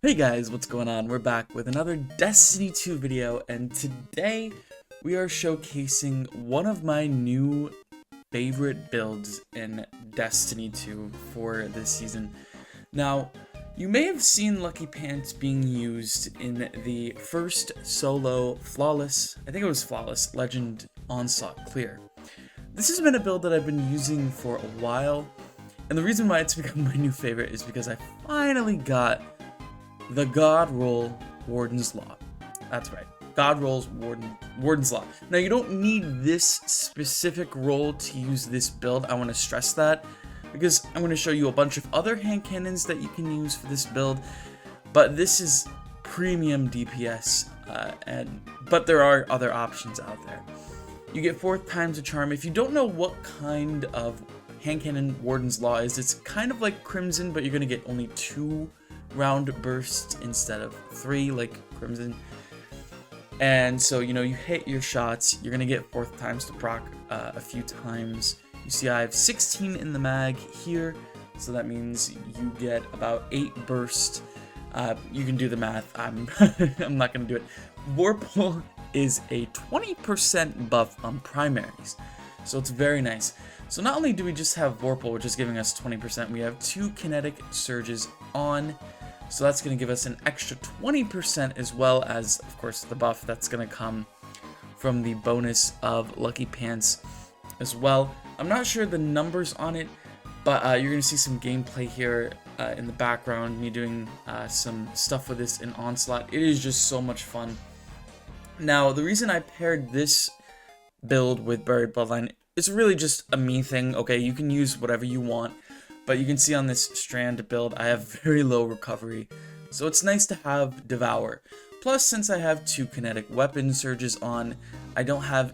Hey guys, what's going on? We're back with another Destiny 2 video, and today we are showcasing one of my new favorite builds in Destiny 2 for this season. Now, you may have seen Lucky Pants being used in the first solo Flawless, I think it was Flawless, Legend Onslaught Clear. This has been a build that I've been using for a while, and the reason why it's become my new favorite is because I finally got the God Roll Warden's Law. That's right. God Rolls Warden's Law. Now, you don't need this specific roll to use this build. I want to stress that because I'm going to show you a bunch of other hand cannons that you can use for this build. But this is premium DPS, but there are other options out there. You get 4th times a charm. If you don't know what kind of hand cannon Warden's Law is, it's kind of like Crimson, but you're going to get only 2 round bursts instead of 3 like Crimson. And so, you hit your shots, you're gonna get 4th times to proc a few times. You see I have 16 in the mag here, so that means you get about 8 bursts. You can do the math. I'm I'm not gonna do it. Vorpal is a 20% buff on primaries, so it's very nice. So not only do we just have Vorpal, which is giving us 20%, we have 2 kinetic surges on. So that's going to give us an extra 20%, as well as, of course, the buff that's going to come from the bonus of Lucky Pants as well. I'm not sure the numbers on it, but you're going to see some gameplay here in the background, me doing some stuff with this in Onslaught. It is just so much fun. Now, the reason I paired this build with Buried Bloodline, it's really just a me thing, okay? You can use whatever you want. But you can see on this Strand build, I have very low recovery, so it's nice to have Devour. Plus, since I have 2 kinetic weapon surges on, I don't have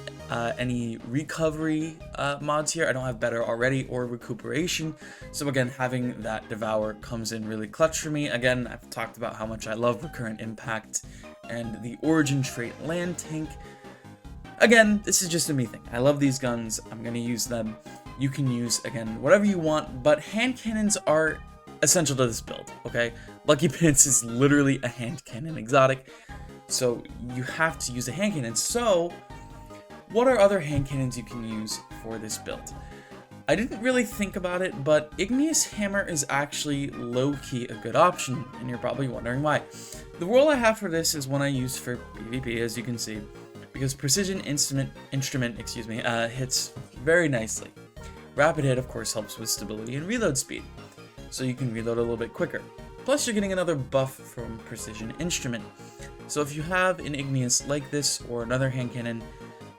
any recovery mods here. I don't have Better Already or Recuperation, so again, having that Devour comes in really clutch for me. Again, I've talked about how much I love Recurrent Impact and the Origin trait Land Tank. Again, this is just a me thing. I love these guns. I'm going to use them. You can use, again, whatever you want, but hand cannons are essential to this build, okay? Lucky Pants is literally a hand cannon exotic, so you have to use a hand cannon. So, what are other hand cannons you can use for this build? I didn't really think about it, but Igneous Hammer is actually low-key a good option, and you're probably wondering why. The roll I have for this is one I use for PvP, as you can see, because Precision Instrument hits very nicely. Rapid Hit, of course, helps with stability and reload speed, so you can reload a little bit quicker. Plus, you're getting another buff from Precision Instrument. So if you have an Igneous like this, or another hand cannon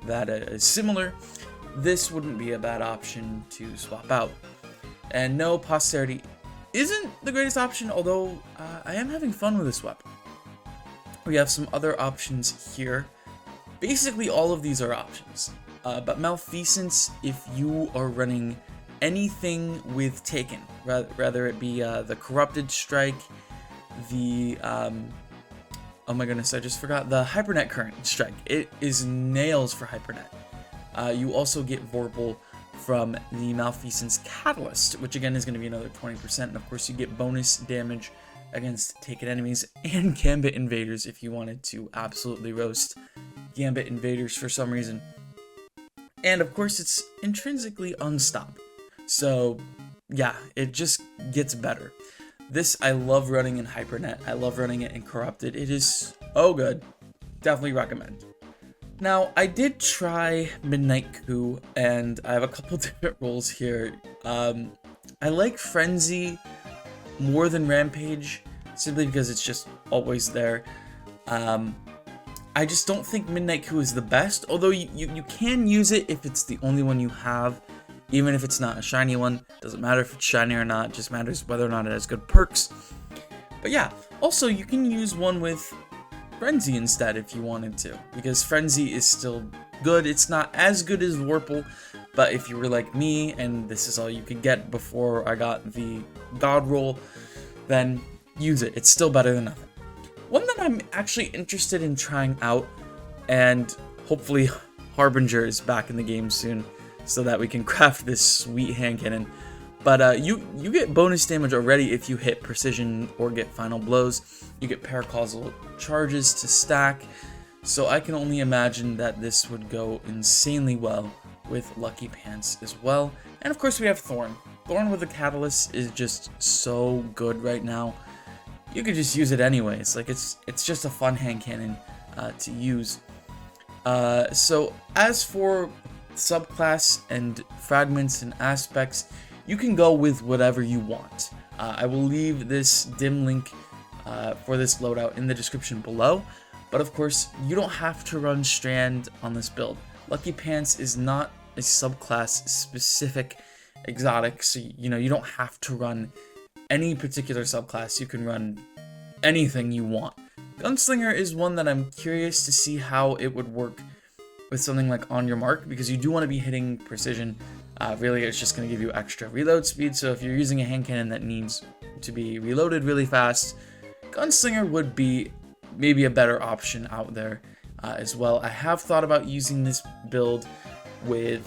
that is similar, this wouldn't be a bad option to swap out. And no, Posterity isn't the greatest option, although I am having fun with this weapon. We have some other options here. Basically, all of these are options. But Malfeasance, if you are running anything with Taken, rather it be the Corrupted Strike, the, oh my goodness, I just forgot, the Hypernet Current Strike. It is nails for Hypernet. You also get Vorpal from the Malfeasance Catalyst, which again is going to be another 20%, and of course you get bonus damage against Taken enemies and Gambit Invaders if you wanted to absolutely roast Gambit Invaders for some reason. And of course, it's intrinsically unstopped. So, yeah, it just gets better. This I love running in Hypernet. I love running it in Corrupted. It is so good. Definitely recommend. Now, I did try Midnight Coup, and I have a couple different roles here. I like Frenzy more than Rampage, simply because it's just always there. I just don't think Midnight Coup is the best, although you can use it if it's the only one you have, even if it's not a shiny one. Doesn't matter if it's shiny or not, it just matters whether or not it has good perks. But yeah, also you can use one with Frenzy instead if you wanted to, because Frenzy is still good. It's not as good as Vorpal, but if you were like me and this is all you could get before I got the God Roll, then use it. It's still better than nothing. One that I'm actually interested in trying out, and hopefully Harbinger is back in the game soon so that we can craft this sweet hand cannon, But you get bonus damage already if you hit precision or get final blows. You get paracausal charges to stack. So I can only imagine that this would go insanely well with Lucky Pants as well. And of course we have Thorn. Thorn with the Catalyst is just so good right now. You could just use it anyways. Like it's just a fun hand cannon to use. So as for subclass and fragments and aspects, you can go with whatever you want. I will leave this dim link for this loadout in the description below. But of course, you don't have to run Strand on this build. Lucky Pants is not a subclass specific exotic, so you know you don't have to run any particular subclass. You can run anything you want. Gunslinger is one that I'm curious to see how it would work with something like On Your Mark, because you do want to be hitting precision. Really, it's just going to give you extra reload speed, so if you're using a hand cannon that needs to be reloaded really fast, Gunslinger would be maybe a better option out there as well. I have thought about using this build with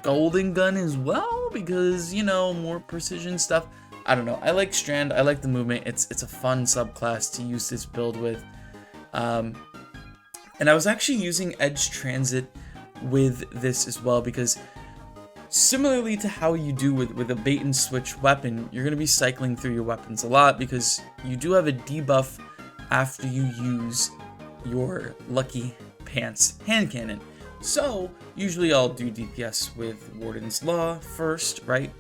Golden Gun as well, because, you know, more precision stuff. I don't know. I like Strand. I like the movement. It's a fun subclass to use this build with. And I was actually using Edge Transit with this as well, because similarly to how you do with a bait and switch weapon, you're going to be cycling through your weapons a lot, because you do have a debuff after you use your Lucky Pants hand cannon. So usually I'll do DPS with Warden's Law first, right?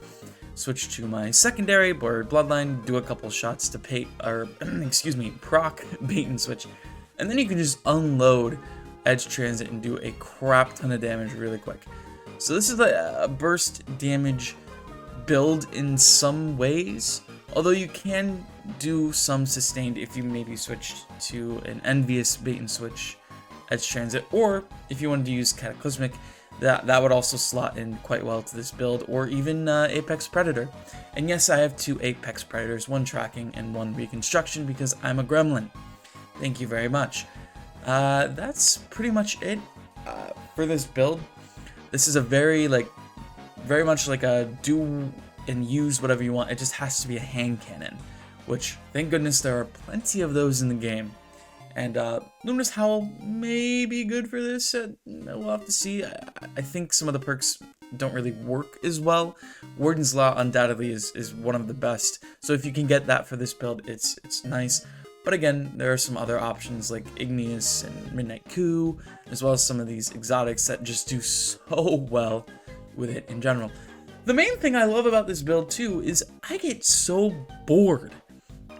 Switch to my secondary, Blurred Bloodline, do a couple shots to pay, or excuse me, proc bait and switch, and then you can just unload Edge Transit and do a crap ton of damage really quick. So this is a burst damage build in some ways, although you can do some sustained if you maybe switched to an Envious bait and switch Edge Transit, or if you wanted to use Cataclysmic, that would also slot in quite well to this build, or even Apex Predator. And yes, I have 2 Apex Predators, 1 tracking and 1 reconstruction, because I'm a gremlin. Thank you very much. That's pretty much it for this build. This is a very much like a do and use whatever you want. It just has to be a hand cannon, which thank goodness there are plenty of those in the game. And Luminous Howl may be good for this. We'll have to see. I think some of the perks don't really work as well. Warden's Law undoubtedly is one of the best. So if you can get that for this build, it's nice. But again, there are some other options like Igneous and Midnight Coup, as well as some of these exotics that just do so well with it in general. The main thing I love about this build too is I get so bored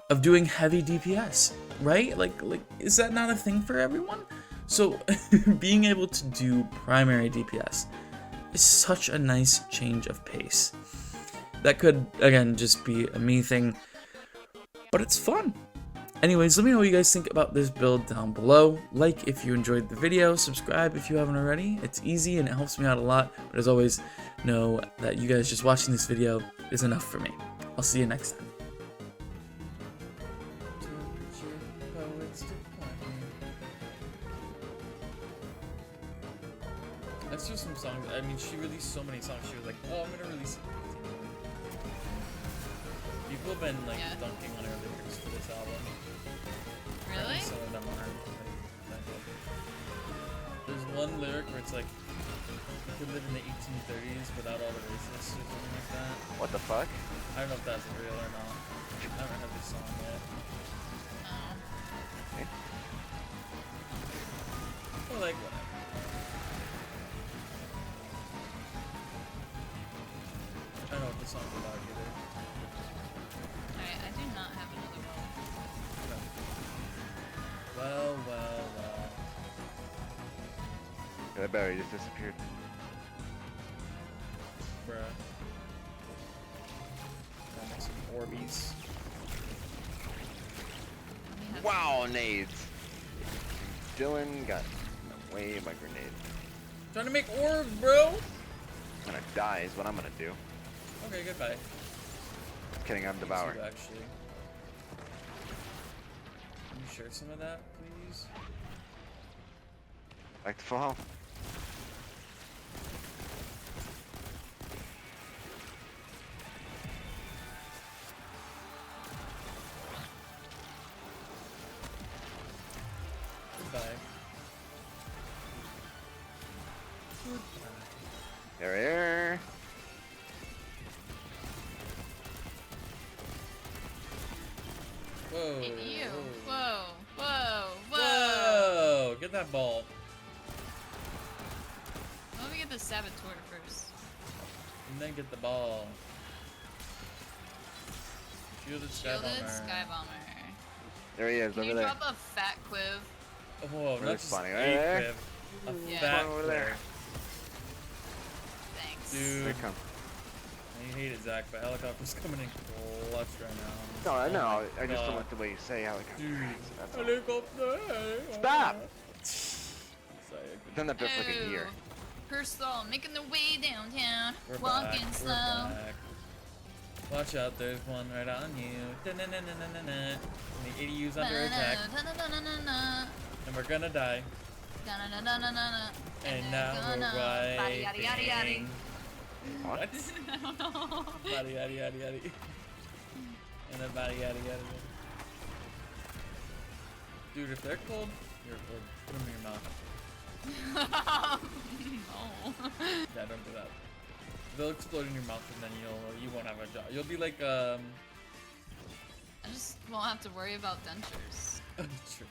of doing heavy DPS, right? Like is that not a thing for everyone? So being able to do primary DPS is such a nice change of pace. That could, again, just be a me thing, but it's fun. Anyways, let me know what you guys think about this build down below. Like if you enjoyed the video, subscribe if you haven't already. It's easy and it helps me out a lot, but as always, know that you guys just watching this video is enough for me. I'll see you next time. Let's do some songs. I mean, she released so many songs. She was like, oh, I'm gonna release it. People have been like dunking on her lyrics for this album. Really? Some of them are. There's one lyric where it's like, you could live in the 1830s without all the racists or something like that. What the fuck? I don't know if that's real or not. I haven't heard this song yet. Oh. Okay. But like, whatever. I don't know what the song's about either. Alright, I do not have another one. Well. That battery just disappeared. Bruh. Gotta make some Orbeez. Wow, nades! Dylan got away my grenade. Trying to make orbs, bro! I'm gonna die is what I'm gonna do. Okay, goodbye. I'm kidding, I'm devouring. Actually. Can you share some of that, please? Back to full health. There. Whoa. Ew. Whoa. Whoa. Whoa. Whoa! Get that ball. Let me get the Saboteur first. And then get the ball. Shielded Shielded Skybomber. Sky Bomber. There he is, Can over you there. drop a fat quiv? Whoa, Really not just funny, a right there. quiv. A Yeah. fat Over there. Thanks. Dude. Here it comes. You hate it, Zach, but helicopter's coming in clutch right now. No, I know. Oh my I just don't God. like the way you say helicopter. Dude. That's all. Helicopter. Stop! Sorry, I couldn't. Done that bit for like a year. First all, making the way downtown. We're Walking back. slow. We're back. Watch out, there's one right on you. Da-na-na-na-na-na-na. And the ADU's under attack, and we're gonna die. And now we're wiping. What? What? I don't know. Body, yaddy, yaddy, yaddy. And then body, yaddy, yaddy, yaddy. Dude, if they're cold, you're cold. Put them in your mouth. No. Yeah, don't do that. They'll explode in your mouth, and then you won't have a job. You'll be like I just won't have to worry about dentures. True.